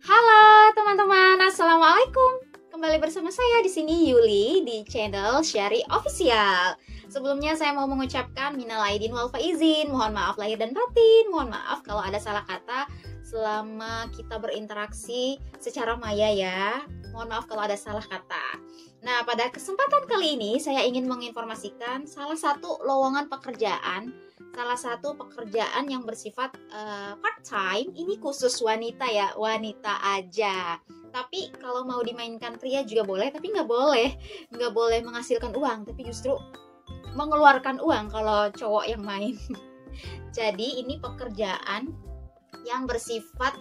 Halo teman-teman, assalamualaikum. Kembali bersama saya di sini Yuli di channel Syari Official. Sebelumnya saya mau mengucapkan minal aidin wal faizin, mohon maaf lahir dan batin, mohon maaf kalau ada salah kata selama kita berinteraksi secara maya ya. Mohon maaf kalau ada salah kata. Nah, pada kesempatan kali ini saya ingin menginformasikan salah satu lowongan pekerjaan, salah satu pekerjaan yang bersifat part-time, ini khusus wanita ya, wanita aja. Tapi kalau mau dimainkan pria juga boleh, tapi nggak boleh menghasilkan uang, tapi justru mengeluarkan uang kalau cowok yang main. Jadi ini pekerjaan yang bersifat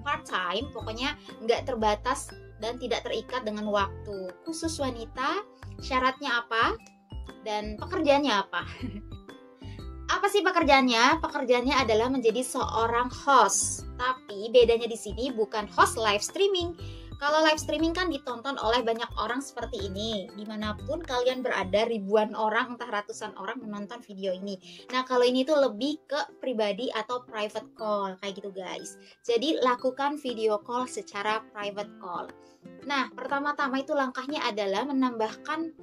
part-time, pokoknya nggak terbatas dan tidak terikat dengan waktu. Khusus wanita, syaratnya apa dan pekerjaannya apa? Apa sih pekerjaannya? Pekerjaannya adalah menjadi seorang host. Tapi bedanya di sini bukan host live streaming. Kalau live streaming kan ditonton oleh banyak orang seperti ini. Dimanapun kalian berada, ribuan orang, entah ratusan orang menonton video ini. Nah, kalau ini tuh lebih ke pribadi atau private call, kayak gitu guys. Jadi lakukan video call secara private call. Nah, pertama-tama itu langkahnya adalah menambahkan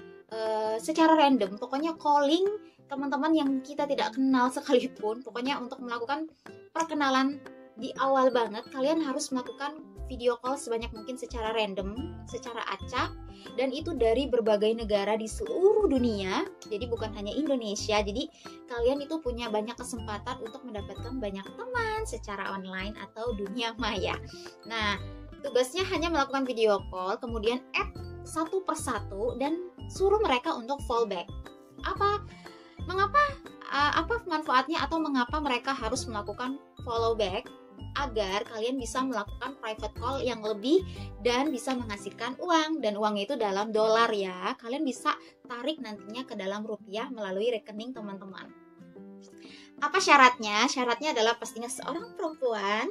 secara random, pokoknya calling teman-teman yang kita tidak kenal sekalipun. Pokoknya untuk melakukan perkenalan di awal banget, kalian harus melakukan video call sebanyak mungkin secara random, secara acak, dan itu dari berbagai negara di seluruh dunia. Jadi bukan hanya Indonesia. Jadi kalian itu punya banyak kesempatan untuk mendapatkan banyak teman secara online atau dunia maya. Nah, tugasnya hanya melakukan video call, kemudian add satu persatu dan suruh mereka untuk fallback. Apa manfaatnya atau mengapa mereka harus melakukan follow back? Agar kalian bisa melakukan private call yang lebih dan bisa menghasilkan uang, dan uang itu dalam dolar ya. Kalian bisa tarik nantinya ke dalam rupiah melalui rekening teman-teman. Apa syaratnya? Syaratnya adalah pastinya seorang perempuan,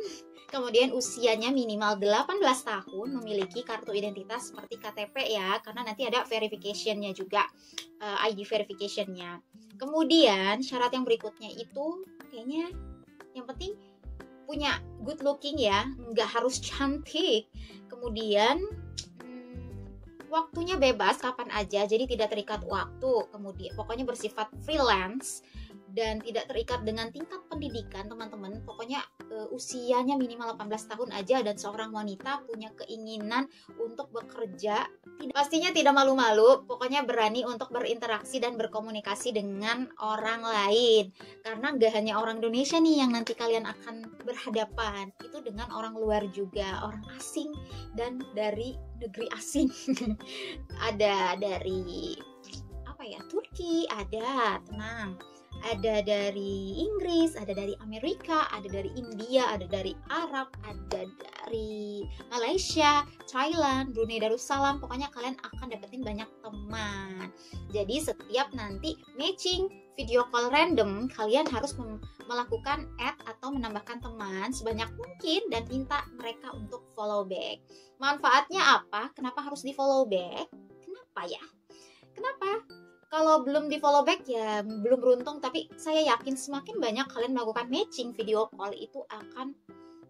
kemudian usianya minimal 18 tahun, memiliki kartu identitas seperti KTP ya, karena nanti ada verification-nya juga, ID verification-nya. Kemudian syarat yang berikutnya itu kayaknya yang penting punya good looking ya, nggak harus cantik. Kemudian waktunya bebas kapan aja, jadi tidak terikat waktu. Kemudian pokoknya bersifat freelance dan tidak terikat dengan tingkat pendidikan teman-teman. Pokoknya usianya minimal 18 tahun aja dan seorang wanita punya keinginan untuk bekerja. Pastinya tidak malu-malu, pokoknya berani untuk berinteraksi dan berkomunikasi dengan orang lain. Karena gak hanya orang Indonesia nih yang nanti kalian akan berhadapan, itu dengan orang luar juga, orang asing dan dari negeri asing. Ada dari Turki, ada dari Inggris, ada dari Amerika, ada dari India, ada dari Arab, ada dari Malaysia, Thailand, Brunei Darussalam. Pokoknya kalian akan dapetin banyak teman. Jadi setiap nanti matching video call random, kalian harus melakukan add atau menambahkan teman sebanyak mungkin dan minta mereka untuk follow back. Manfaatnya apa? Kenapa harus di follow back? Kenapa? Kalau belum di follow back ya belum beruntung, tapi saya yakin semakin banyak kalian melakukan matching video call itu akan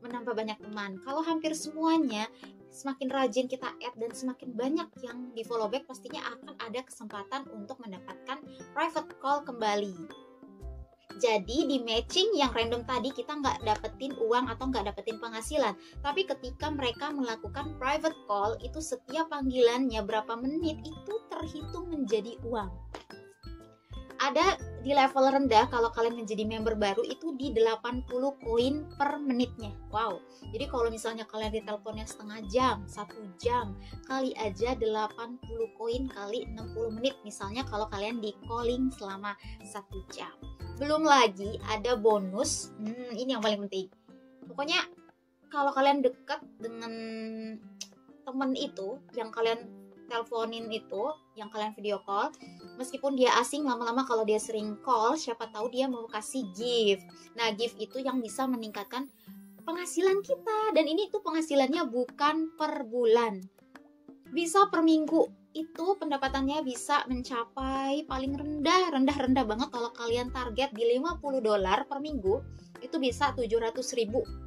menambah banyak teman. Kalau hampir semuanya semakin rajin kita add dan semakin banyak yang di follow back, pastinya akan ada kesempatan untuk mendapatkan private call kembali. Jadi di matching yang random tadi kita nggak dapetin uang atau nggak dapetin penghasilan. Tapi ketika mereka melakukan private call, itu setiap panggilannya berapa menit itu terhitung menjadi uang. Ada di level rendah, kalau kalian menjadi member baru itu di 80 koin per menitnya. Wow. Jadi kalau misalnya kalian diteleponnya setengah jam, 1 jam, kali aja 80 koin kali 60 menit. Misalnya kalau kalian di calling selama 1 jam. Belum lagi ada bonus, ini yang paling penting. Pokoknya kalau kalian dekat dengan temen itu, yang kalian teleponin itu, yang kalian video call, meskipun dia asing, lama-lama kalau dia sering call, siapa tahu dia mau kasih gift. Nah, gift itu yang bisa meningkatkan penghasilan kita, dan ini tuh penghasilannya bukan per bulan, bisa per minggu. Itu pendapatannya bisa mencapai paling rendah banget kalau kalian target di $50 per minggu, itu bisa 700.000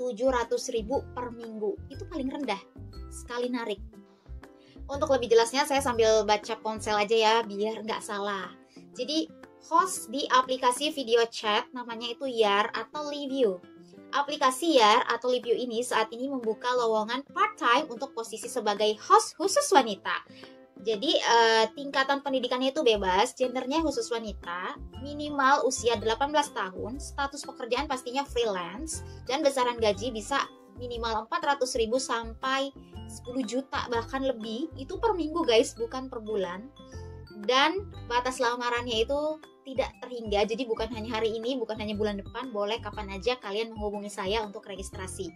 700.000 per minggu. Itu paling rendah sekali narik. Untuk lebih jelasnya saya sambil baca ponsel aja ya biar nggak salah. Jadi host di aplikasi video chat namanya itu Yar atau Livio. Aplikasi Yar atau Livio ini saat ini membuka lowongan part-time untuk posisi sebagai host khusus wanita. Jadi tingkatan pendidikannya itu bebas, gendernya khusus wanita, minimal usia 18 tahun, status pekerjaan pastinya freelance, dan besaran gaji bisa minimal 400.000 sampai 10 juta bahkan lebih. Itu per minggu guys, bukan per bulan. Dan batas lamarannya itu tidak terhingga, jadi bukan hanya hari ini, bukan hanya bulan depan, boleh kapan aja kalian menghubungi saya untuk registrasi.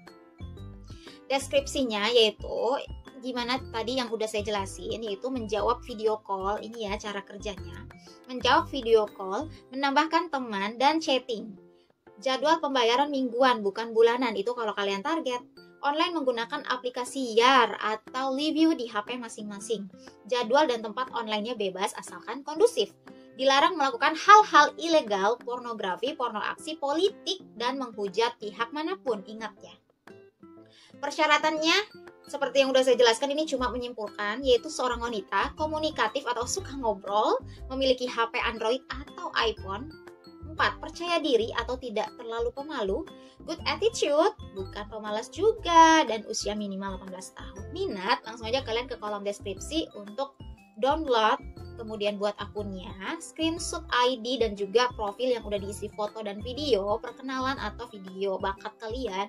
Deskripsinya yaitu gimana tadi yang udah saya jelasin, yaitu menjawab video call. Ini ya cara kerjanya, menjawab video call, menambahkan teman, dan chatting. Jadwal pembayaran mingguan bukan bulanan, itu kalau kalian target. Online menggunakan aplikasi Yar atau Livio di HP masing-masing. Jadwal dan tempat online-nya bebas asalkan kondusif. Dilarang melakukan hal-hal ilegal, pornografi, porno aksi, politik, dan menghujat pihak manapun. Ingat ya. Persyaratannya, seperti yang udah saya jelaskan, ini cuma menyimpulkan, yaitu seorang wanita, komunikatif atau suka ngobrol, memiliki HP Android atau iPhone. 4. Percaya diri atau tidak terlalu pemalu, good attitude, bukan pemalas juga, dan usia minimal 18 tahun. Minat, langsung aja kalian ke kolom deskripsi untuk download, kemudian buat akunnya, screenshot ID dan juga profil yang udah diisi foto dan video, perkenalan atau video bakat kalian,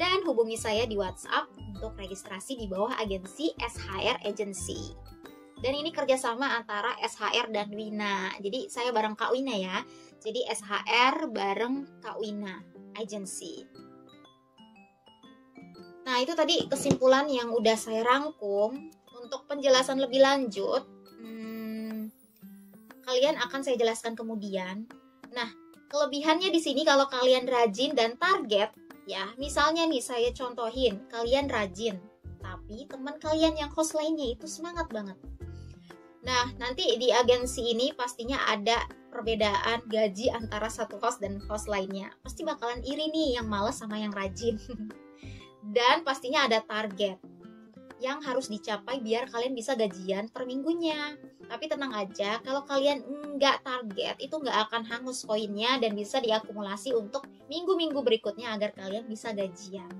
dan hubungi saya di WhatsApp untuk registrasi di bawah agensi SHR Agency. Dan ini kerjasama antara SHR dan Wina. Jadi saya bareng Kak Wina ya. Jadi SHR bareng Kak Wina Agency. Nah itu tadi kesimpulan yang udah saya rangkum. Untuk penjelasan lebih lanjut, kalian akan saya jelaskan kemudian. Nah kelebihannya di sini kalau kalian rajin dan target, ya misalnya nih saya contohin, kalian rajin, tapi teman kalian yang host lainnya itu semangat banget. Nah, nanti di agensi ini pastinya ada perbedaan gaji antara satu host dan host lainnya. Pasti bakalan iri nih yang malas sama yang rajin. Dan pastinya ada target yang harus dicapai biar kalian bisa gajian per minggunya. Tapi tenang aja, kalau kalian nggak target, itu nggak akan hangus koinnya dan bisa diakumulasi untuk minggu-minggu berikutnya agar kalian bisa gajian.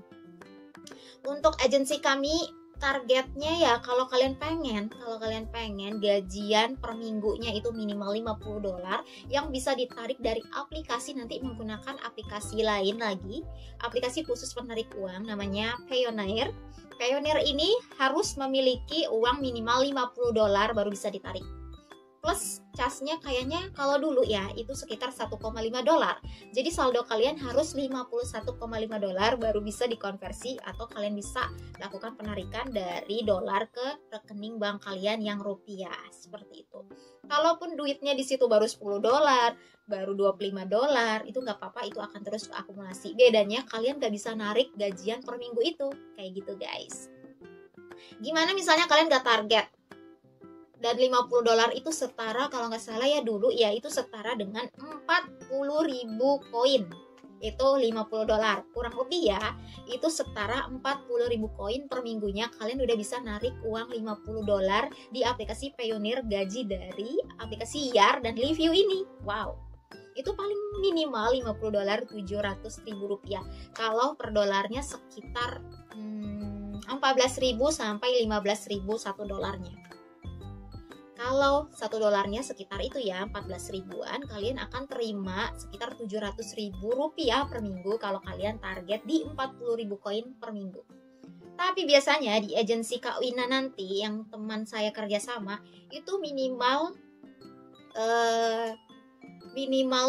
Untuk agensi kami, targetnya ya kalau kalian pengen gajian per minggunya itu minimal $50 yang bisa ditarik dari aplikasi, nanti menggunakan aplikasi lain lagi, aplikasi khusus penarik uang namanya Payoneer. Payoneer ini harus memiliki uang minimal $50 baru bisa ditarik. Plus casnya kayaknya kalau dulu ya itu sekitar $1,5. Jadi saldo kalian harus $51,5 baru bisa dikonversi atau kalian bisa lakukan penarikan dari dolar ke rekening bank kalian yang rupiah, seperti itu. Kalaupun duitnya di situ baru $10, baru $25, itu nggak apa-apa, itu akan terus akumulasi. Bedanya kalian nggak bisa narik gajian per minggu itu, kayak gitu guys. Gimana misalnya kalian nggak target? Dan $50 itu setara, kalau nggak salah ya dulu ya, itu setara dengan 40.000 koin. Itu $50, kurang lebih ya, itu setara 40.000 koin per minggunya. Kalian udah bisa narik uang $50 di aplikasi Payoneer gaji dari aplikasi Yar dan Livio ini. Wow, itu paling minimal $50, $700.000. Kalau per dolarnya sekitar 14.000 sampai 15.000 satu dolarnya. Kalau $1 sekitar itu ya 14 ribuan, kalian akan terima sekitar $700.000 per minggu kalau kalian target di 40.000 koin per minggu. Tapi biasanya di agensi Kak Wina nanti yang teman saya kerja sama itu minimal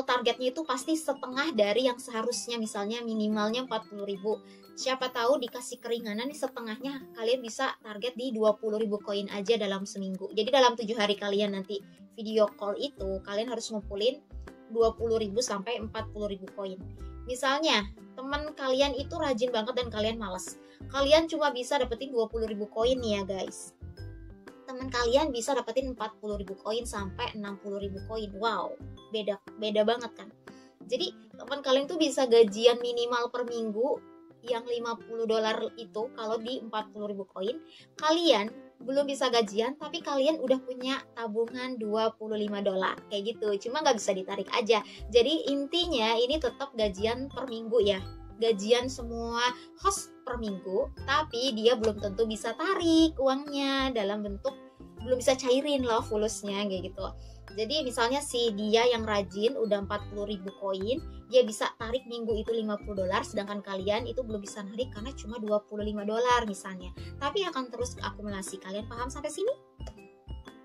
targetnya itu pasti setengah dari yang seharusnya, misalnya minimalnya 40.000. Siapa tahu dikasih keringanan nih setengahnya, kalian bisa target di 20.000 koin aja dalam seminggu. Jadi dalam 7 hari kalian nanti video call itu, kalian harus ngumpulin 20.000 sampai 40.000 koin. Misalnya teman kalian itu rajin banget dan kalian malas, kalian cuma bisa dapetin 20.000 koin nih ya guys. Teman kalian bisa dapetin 40.000 koin sampai 60.000 koin. Wow, beda banget kan. Jadi teman kalian tuh bisa gajian minimal per minggu yang $50 itu, kalau di 40.000 koin, kalian belum bisa gajian tapi kalian udah punya tabungan $25 kayak gitu. Cuma nggak bisa ditarik aja. Jadi intinya ini tetap gajian per minggu ya, gajian semua host per minggu, tapi dia belum tentu bisa tarik uangnya dalam bentuk, belum bisa cairin loh fulusnya kayak gitu. Jadi misalnya si dia yang rajin udah 40.000 koin, dia bisa tarik minggu itu $50, sedangkan kalian itu belum bisa narik karena cuma $25 misalnya. Tapi akan terus akumulasi. Kalian paham sampai sini?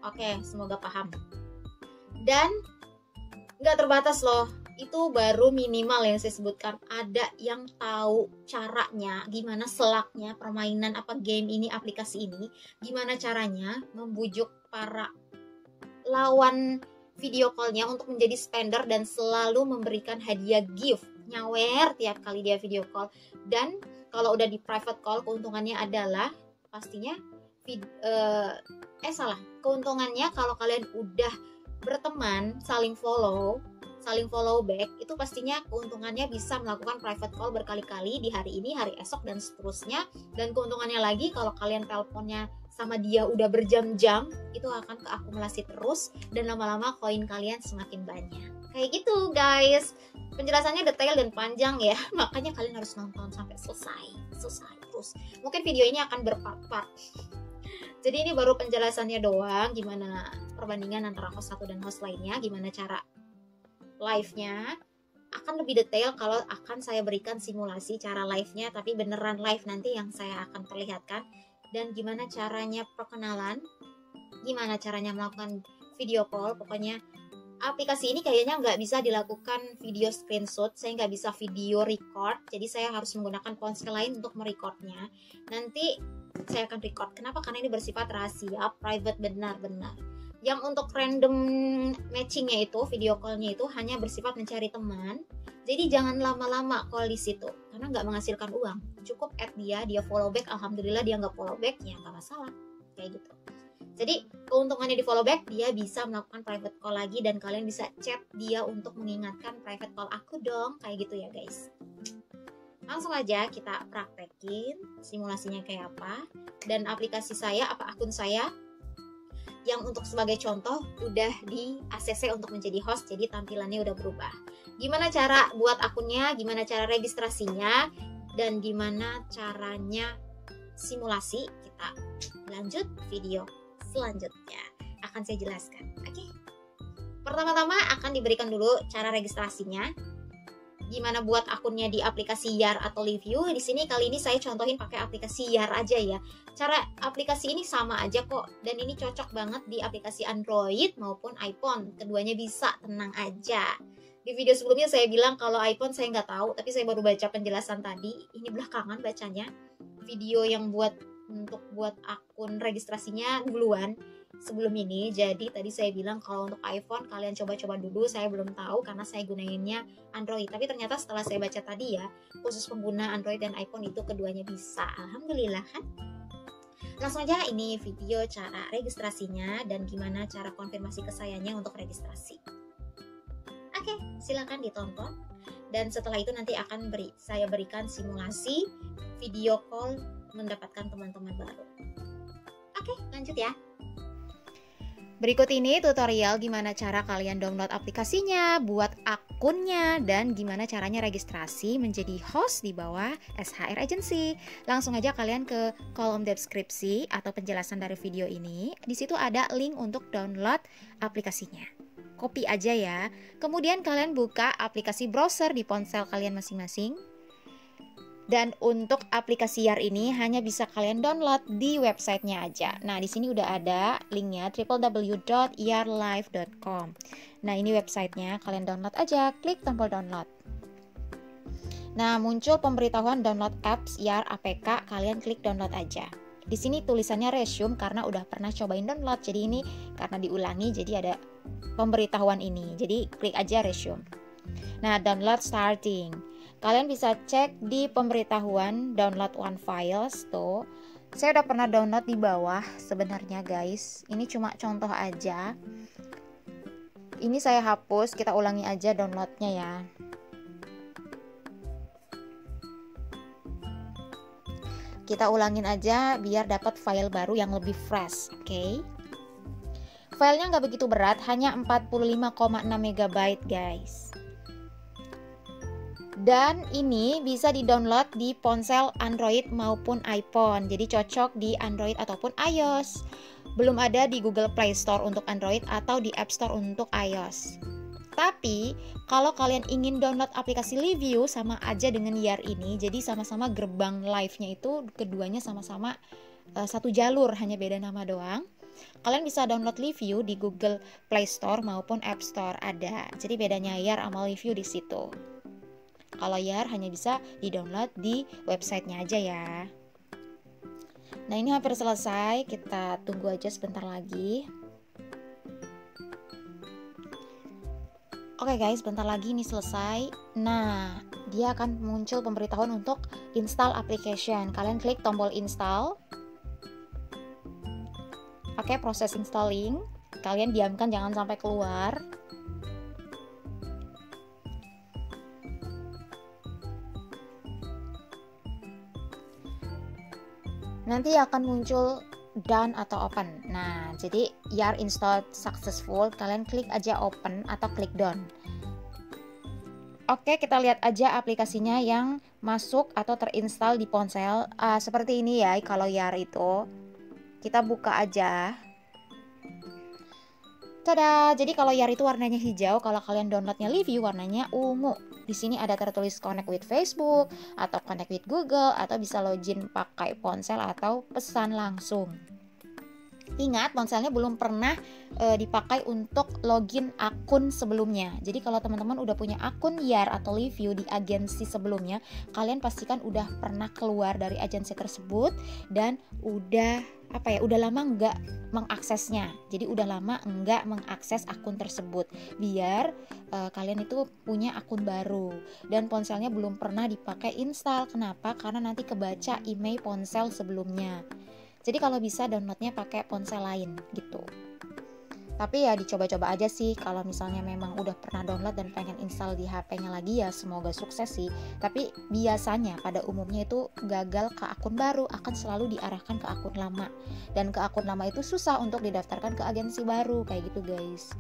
Oke, semoga paham. Dan nggak terbatas loh, itu baru minimal yang saya sebutkan. Ada yang tahu caranya, gimana selaknya permainan apa game ini, aplikasi ini, gimana caranya membujuk para lawan video callnya untuk menjadi spender dan selalu memberikan hadiah gift nyawer tiap kali dia video call. Dan kalau udah di private call, keuntungannya adalah pastinya keuntungannya kalau kalian udah berteman, saling follow back, itu pastinya keuntungannya bisa melakukan private call berkali-kali di hari ini, hari esok, dan seterusnya. Dan keuntungannya lagi kalau kalian teleponnya sama dia udah berjam-jam, itu akan keakumulasi terus dan lama-lama koin kalian semakin banyak. Kayak gitu guys. Penjelasannya detail dan panjang ya, makanya kalian harus nonton sampai selesai terus. Mungkin video ini akan berpart-part. Jadi ini baru penjelasannya doang, gimana perbandingan antara host satu dan host lainnya, gimana cara live-nya. Akan lebih detail kalau akan saya berikan simulasi cara live-nya, tapi beneran live nanti yang saya akan perlihatkan. Dan gimana caranya perkenalan, gimana caranya melakukan video call. Pokoknya aplikasi ini kayaknya nggak bisa dilakukan video screenshot, saya nggak bisa video record, jadi saya harus menggunakan ponsel lain untuk merecordnya. Nanti saya akan record. Kenapa? Karena ini bersifat rahasia, private benar-benar. Yang untuk random matchingnya itu, video callnya itu hanya bersifat mencari teman. Jadi jangan lama-lama call di situ karena nggak menghasilkan uang. Cukup add dia follow back. Alhamdulillah dia nggak follow back, ya nggak masalah. Kayak gitu. Jadi keuntungannya di follow back, dia bisa melakukan private call lagi dan kalian bisa chat dia untuk mengingatkan private call aku dong, kayak gitu ya guys. Langsung aja kita praktekin simulasinya kayak apa. Dan aplikasi saya, akun saya yang untuk sebagai contoh udah di ACC untuk menjadi host, jadi tampilannya udah berubah. Gimana cara buat akunnya, gimana cara registrasinya, dan gimana caranya simulasi, kita lanjut video selanjutnya akan saya jelaskan. Oke. Pertama-tama akan diberikan dulu cara registrasinya. Gimana buat akunnya di aplikasi Yar atau Live.You. Di sini kali ini saya contohin pakai aplikasi Yar aja ya. Cara aplikasi ini sama aja kok, dan ini cocok banget di aplikasi Android maupun iPhone. Keduanya bisa, tenang aja. Di video sebelumnya saya bilang kalau iPhone saya nggak tahu, tapi saya baru baca penjelasan tadi. Ini belakangan bacanya. Video yang buat akun registrasinya duluan sebelum ini. Jadi tadi saya bilang kalau untuk iPhone kalian coba-coba dulu, saya belum tahu karena saya gunainnya Android. Tapi ternyata setelah saya baca tadi ya, khusus pengguna Android dan iPhone itu keduanya bisa. Alhamdulillah kan. Langsung aja, ini video cara registrasinya dan gimana cara konfirmasi ke sayanya untuk registrasi. Oke, silakan ditonton. Dan setelah itu nanti akan saya berikan simulasi video call mendapatkan teman-teman baru. Oke, lanjut ya. Berikut ini tutorial gimana cara kalian download aplikasinya, buat akunnya, dan gimana caranya registrasi menjadi host di bawah SHR Agency. Langsung aja kalian ke kolom deskripsi atau penjelasan dari video ini. Di situ ada link untuk download aplikasinya. Copy aja ya. Kemudian kalian buka aplikasi browser di ponsel kalian masing-masing. Dan untuk aplikasi Yar ini hanya bisa kalian download di websitenya aja. Nah, di sini udah ada linknya www.yarlive.com. Nah, ini websitenya, kalian download aja, klik tombol download. Nah, muncul pemberitahuan download apps Yar APK, kalian klik download aja. Di sini tulisannya resume karena udah pernah cobain download. Jadi ini karena diulangi, jadi ada pemberitahuan ini. Jadi klik aja resume. Nah, download starting. Kalian bisa cek di pemberitahuan download one files tuh. Saya udah pernah download di bawah sebenarnya guys. Ini cuma contoh aja. Ini saya hapus, kita ulangi aja downloadnya ya. Kita ulangin aja biar dapat file baru yang lebih fresh, oke? Filenya nggak begitu berat, hanya 45,6 MB guys. Dan ini bisa di-download di ponsel Android maupun iPhone. Jadi cocok di Android ataupun iOS. Belum ada di Google Play Store untuk Android atau di App Store untuk iOS. Tapi kalau kalian ingin download aplikasi Livio sama aja dengan Yar ini. Jadi sama-sama gerbang live-nya itu keduanya sama-sama satu jalur, hanya beda nama doang. Kalian bisa download Livio di Google Play Store maupun App Store ada. Jadi bedanya Yar sama Livio di situ. Kalau Yar hanya bisa di-download di websitenya aja ya. Nah ini hampir selesai, kita tunggu aja sebentar lagi. Oke guys, bentar lagi ini selesai. Nah, dia akan muncul pemberitahuan untuk install application. Kalian klik tombol install. Oke, proses installing. Kalian diamkan, jangan sampai keluar. Nanti akan muncul done atau open. Nah, jadi Yar installed successful, kalian klik aja open atau klik done. Oke, kita lihat aja aplikasinya yang masuk atau terinstall di ponsel. Seperti ini ya, kalau Yar itu. Kita buka aja. Tada! Jadi kalau Yar itu warnanya hijau, kalau kalian downloadnya Livio warnanya ungu. Di sini ada tertulis connect with Facebook atau connect with Google atau bisa login pakai ponsel atau pesan langsung. Ingat, ponselnya belum pernah dipakai untuk login akun sebelumnya. Jadi kalau teman-teman udah punya akun Yar atau Livio di agensi sebelumnya, kalian pastikan udah pernah keluar dari agensi tersebut dan udah lama nggak mengaksesnya. Jadi udah lama nggak mengakses akun tersebut. Biar kalian itu punya akun baru dan ponselnya belum pernah dipakai install. Kenapa? Karena nanti kebaca email ponsel sebelumnya. Jadi kalau bisa downloadnya pakai ponsel lain gitu. Tapi ya dicoba-coba aja sih. Kalau misalnya memang udah pernah download dan pengen install di HP-nya lagi ya semoga sukses sih. Tapi biasanya pada umumnya itu gagal ke akun baru akan selalu diarahkan ke akun lama. Dan ke akun lama itu susah untuk didaftarkan ke agensi baru kayak gitu guys.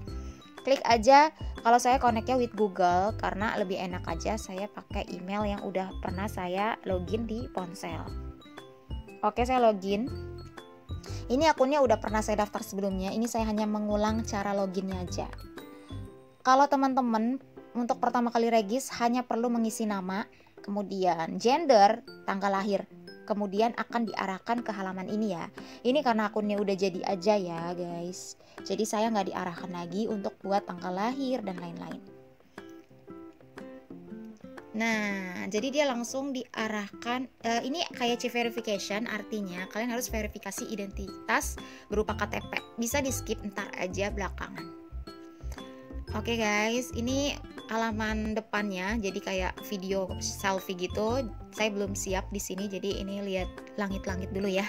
Klik aja, kalau saya connect-nya with Google karena lebih enak aja saya pakai email yang udah pernah saya login di ponsel. Oke, saya login. Ini akunnya udah pernah saya daftar sebelumnya. Ini saya hanya mengulang cara loginnya aja. Kalau teman-teman untuk pertama kali regis hanya perlu mengisi nama, kemudian gender, tanggal lahir. Kemudian akan diarahkan ke halaman ini ya. Ini karena akunnya udah jadi aja ya guys. Jadi saya nggak diarahkan lagi untuk buat tanggal lahir dan lain-lain. Nah, jadi dia langsung diarahkan. Ini kayak verification, artinya kalian harus verifikasi identitas berupa KTP. Bisa di skip ntar aja belakangan. Oke guys, ini halaman depannya. Jadi kayak video selfie gitu. Saya belum siap di sini, jadi ini lihat langit-langit dulu ya.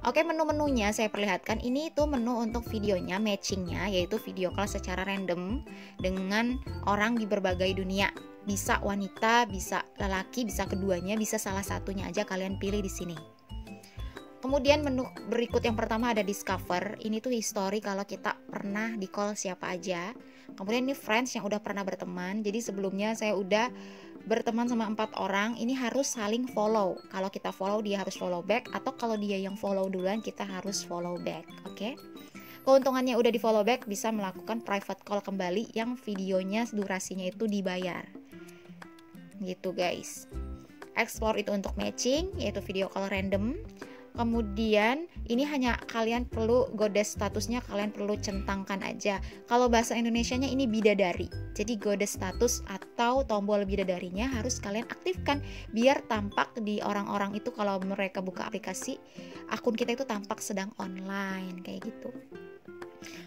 Oke, menu-menunya saya perlihatkan. Ini tuh menu untuk videonya, matchingnya, yaitu video call secara random dengan orang di berbagai dunia. Bisa wanita, bisa lelaki, bisa keduanya, bisa salah satunya aja kalian pilih di sini. Kemudian menu berikut yang pertama ada discover. Ini tuh history kalau kita pernah di call siapa aja. Kemudian ini friends yang udah pernah berteman. Jadi sebelumnya saya udah berteman sama 4 orang. Ini harus saling follow. Kalau kita follow dia harus follow back, atau kalau dia yang follow duluan kita harus follow back. Oke? Keuntungannya udah di follow back, bisa melakukan private call kembali yang videonya durasinya itu dibayar. Gitu guys. Explore itu untuk matching, yaitu video call random. Kemudian ini hanya kalian perlu goddess statusnya, kalian perlu centangkan aja. Kalau bahasa Indonesianya ini bidadari. Jadi goddess status atau tombol bidadarinya harus kalian aktifkan biar tampak di orang-orang itu kalau mereka buka aplikasi, akun kita itu tampak sedang online kayak gitu.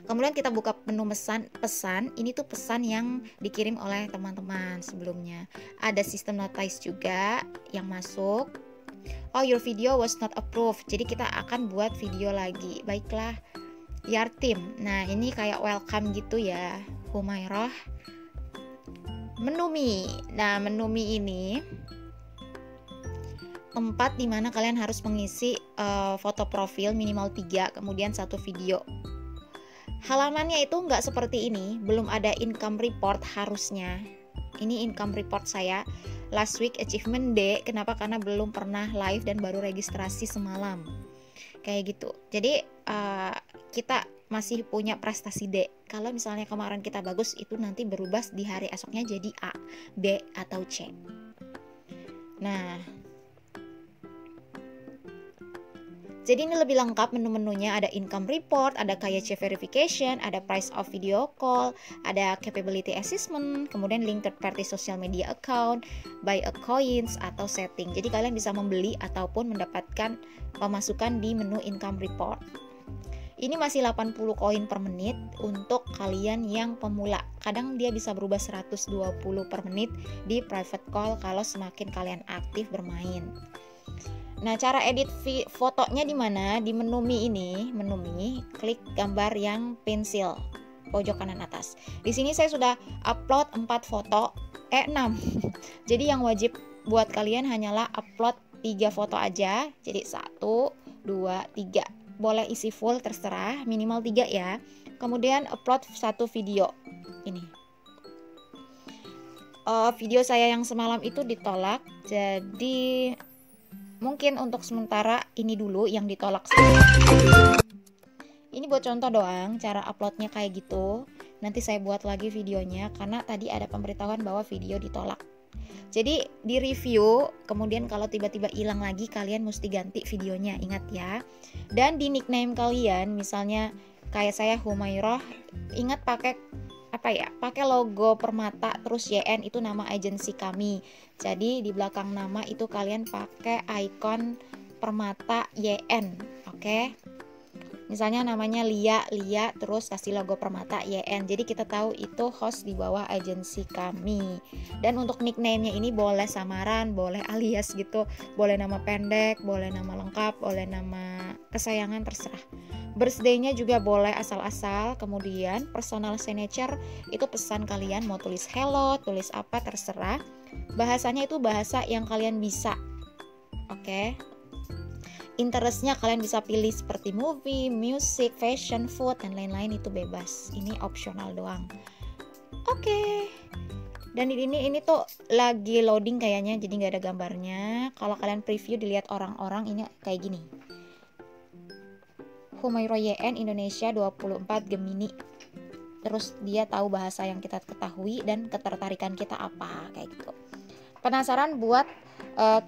Kemudian kita buka menu pesan. Ini tuh pesan yang dikirim oleh teman-teman sebelumnya. Ada sistem notice juga yang masuk. Oh, your video was not approved. Jadi kita akan buat video lagi. Baiklah, Yar team. Nah, ini kayak welcome gitu ya. Humairah. Menu Mi. Nah, menu Mi ini tempat dimana kalian harus mengisi foto profil minimal 3, kemudian 1 video. Halamannya itu nggak seperti ini, belum ada income report harusnya. Ini income report saya last week achievement day. Kenapa? Karena belum pernah live dan baru registrasi semalam. Kayak gitu. Jadi kita masih punya prestasi D. Kalau misalnya kemarin kita bagus, itu nanti berubah di hari esoknya jadi A, B, atau C. Nah, jadi ini lebih lengkap menu-menunya. Ada income report, ada KYC verification, ada price of video call, ada capability assessment, kemudian link third party social media account, buy a coins, atau setting. Jadi kalian bisa membeli ataupun mendapatkan pemasukan di menu income report. Ini masih 80 koin per menit untuk kalian yang pemula. Kadang dia bisa berubah 120 per menit di private call kalau semakin kalian aktif bermain. Nah, cara edit fotonya di mana? Di menu Mi ini, menu Mi, klik gambar yang pensil pojok kanan atas. Di sini saya sudah upload 4 foto, 6. Jadi yang wajib buat kalian hanyalah upload 3 foto aja. Jadi 1, 2, 3. Boleh isi full terserah, minimal 3 ya. Kemudian upload 1 video. Ini. Video saya yang semalam itu ditolak. Jadi mungkin untuk sementara ini dulu yang ditolak. Ini buat contoh doang, cara uploadnya kayak gitu. Nanti saya buat lagi videonya karena tadi ada pemberitahuan bahwa video ditolak. Jadi di review, kemudian kalau tiba-tiba hilang lagi, kalian mesti ganti videonya, ingat ya. Dan di nickname kalian, misalnya kayak saya Humairah, ingat pakai pakai logo permata terus YN, itu nama agensi kami. Jadi di belakang nama itu kalian pakai icon permata YN, oke? Misalnya namanya Lia terus kasih logo permata YN. Jadi kita tahu itu host di bawah agensi kami. Dan untuk nickname-nya ini boleh samaran, boleh alias gitu, boleh nama pendek, boleh nama lengkap, boleh nama kesayangan, terserah. Birthday-nya juga boleh asal-asal. Kemudian personal signature itu pesan kalian mau tulis hello, tulis apa, terserah. Bahasanya itu bahasa yang kalian bisa. Oke. Interestnya kalian bisa pilih seperti movie, music, fashion, food, dan lain-lain, itu bebas. Ini opsional doang. Oke. Dan ini tuh lagi loading kayaknya, jadi nggak ada gambarnya. Kalau kalian preview dilihat orang-orang ini kayak gini. Humairah YN Indonesia 24 Gemini. Terus dia tahu bahasa yang kita ketahui dan ketertarikan kita apa, kayak gitu. Penasaran buat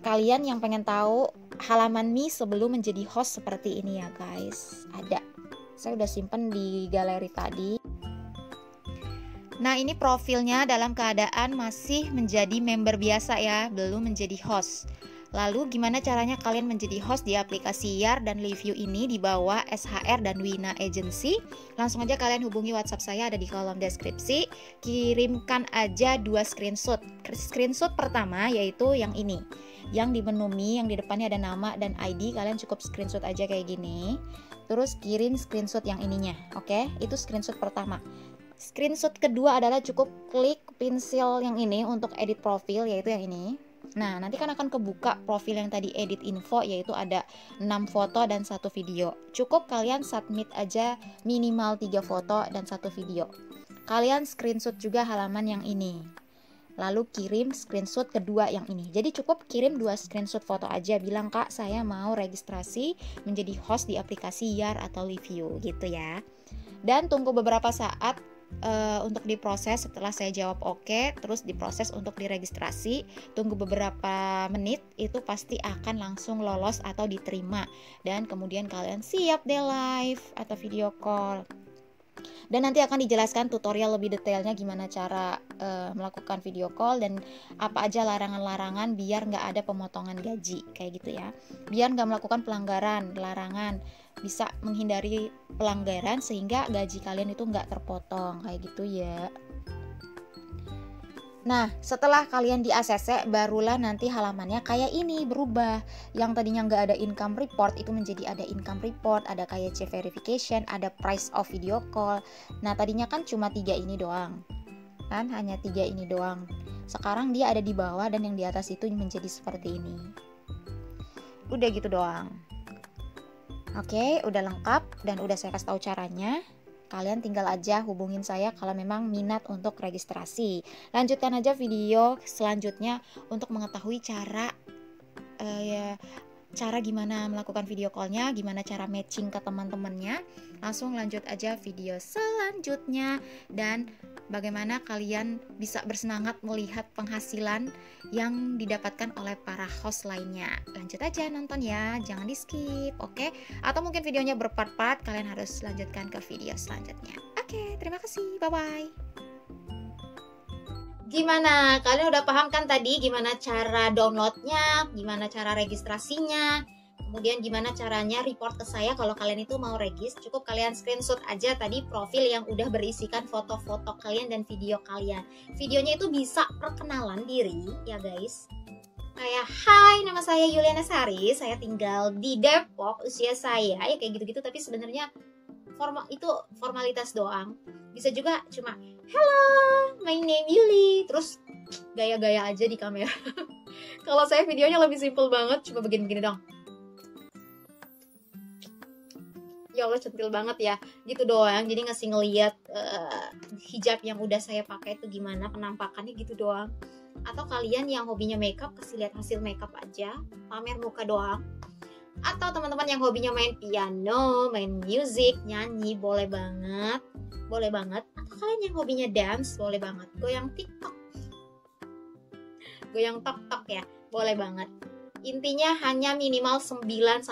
kalian yang pengen tahu halaman Mi sebelum menjadi host seperti ini ya guys? Ada. Saya udah simpen di galeri tadi. Nah, ini profilnya dalam keadaan masih menjadi member biasa ya, belum menjadi host. Lalu gimana caranya kalian menjadi host di aplikasi YAR dan Review ini di bawah SHR dan Wina Agency? Langsung aja kalian hubungi WhatsApp saya, ada di kolom deskripsi. Kirimkan aja 2 screenshot. Screenshot pertama yaitu yang ini, yang di menu Mi, yang di depannya ada nama dan ID. Kalian cukup screenshot aja kayak gini. Terus kirim screenshot yang ininya, oke? Itu screenshot pertama. Screenshot kedua adalah cukup klik pensil yang ini untuk edit profil, yaitu yang ini. Nah, nanti kan akan kebuka profil yang tadi edit info, yaitu ada 6 foto dan 1 video. Cukup kalian submit aja minimal 3 foto dan 1 video. Kalian screenshot juga halaman yang ini. Lalu kirim screenshot kedua yang ini. Jadi cukup kirim 2 screenshot foto aja. Bilang, "Kak, saya mau registrasi menjadi host di aplikasi YAR atau Review," gitu ya. Dan tunggu beberapa saat untuk diproses. Setelah saya jawab oke, terus diproses untuk diregistrasi. Tunggu beberapa menit, itu pasti akan langsung lolos atau diterima. Dan kemudian kalian siap deh live atau video call. Dan nanti akan dijelaskan tutorial lebih detailnya gimana cara melakukan video call dan apa aja larangan-larangan biar nggak ada pemotongan gaji, kayak gitu ya. Biar nggak melakukan pelanggaran, larangan, bisa menghindari pelanggaran sehingga gaji kalian itu nggak terpotong, kayak gitu ya. Nah, setelah kalian di ACC, barulah nanti halamannya kayak ini berubah. Yang tadinya nggak ada income report, itu menjadi ada income report, ada KYC verification, ada price of video call. Nah, tadinya kan cuma 3 ini doang. Kan hanya 3 ini doang. Sekarang dia ada di bawah dan yang di atas itu menjadi seperti ini. Udah gitu doang. Oke, udah lengkap dan udah saya kasih tahu caranya. Kalian tinggal aja hubungin saya kalau memang minat untuk registrasi. Lanjutkan aja video selanjutnya untuk mengetahui cara gimana melakukan video callnya, gimana cara matching ke teman-temannya. Langsung lanjut aja video selanjutnya, dan bagaimana kalian bisa bersemangat melihat penghasilan yang didapatkan oleh para host lainnya. Lanjut aja nonton ya, jangan di skip, oke? Atau mungkin videonya berpart-part, kalian harus lanjutkan ke video selanjutnya. Oke, terima kasih, bye-bye. Gimana? Kalian udah paham kan tadi gimana cara downloadnya, gimana cara registrasinya, kemudian gimana caranya report ke saya kalau kalian itu mau regis. Cukup kalian screenshot aja tadi profil yang udah berisikan foto-foto kalian dan video kalian. Videonya itu bisa perkenalan diri ya guys. Kayak, hai, nama saya Yuliana Sari, saya tinggal di Depok, usia saya ya kayak gitu-gitu, tapi sebenarnya itu formalitas doang. Bisa juga cuma hello, my name Yuli, terus gaya-gaya aja di kamera. Kalau saya videonya lebih simple banget, cuma begini-begini dong. Ya Allah, centil banget ya, gitu doang. Jadi ngasih ngeliat hijab yang udah saya pakai itu gimana penampakannya, gitu doang. Atau kalian yang hobinya makeup, kasih lihat hasil makeup aja, pamer muka doang. Atau teman-teman yang hobinya main piano, main musik, nyanyi, boleh banget, boleh banget. Atau kalian yang hobinya dance, boleh banget. Goyang TikTok, goyang tok-tok ya, boleh banget. Intinya hanya minimal 9-12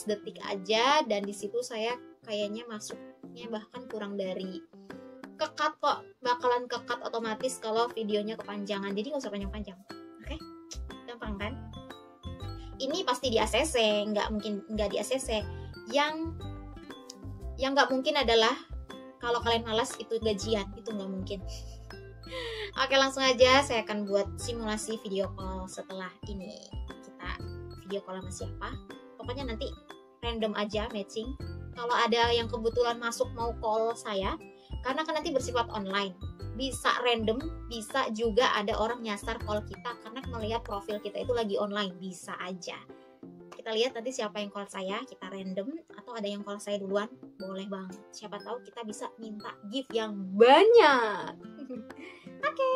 detik aja, dan di situ saya kayaknya masuknya bahkan kurang dari kekat kok, bakalan kekat otomatis kalau videonya kepanjangan. Jadi nggak usah panjang-panjang, oke? Gampang kan? Ini pasti di ACC, nggak mungkin nggak di ACC. Yang nggak mungkin adalah kalau kalian malas itu gajian, itu nggak mungkin. Oke, langsung aja saya akan buat simulasi video call setelah ini. Kita video call sama siapa? Pokoknya nanti random aja matching. Kalau ada yang kebetulan masuk mau call saya, karena kan nanti bersifat online, bisa random, bisa juga ada orang nyasar call kita karena melihat profil kita itu lagi online, bisa aja. Kita lihat nanti siapa yang call saya, kita random, atau ada yang call saya duluan, boleh banget. Siapa tahu kita bisa minta gift yang banyak. Oke.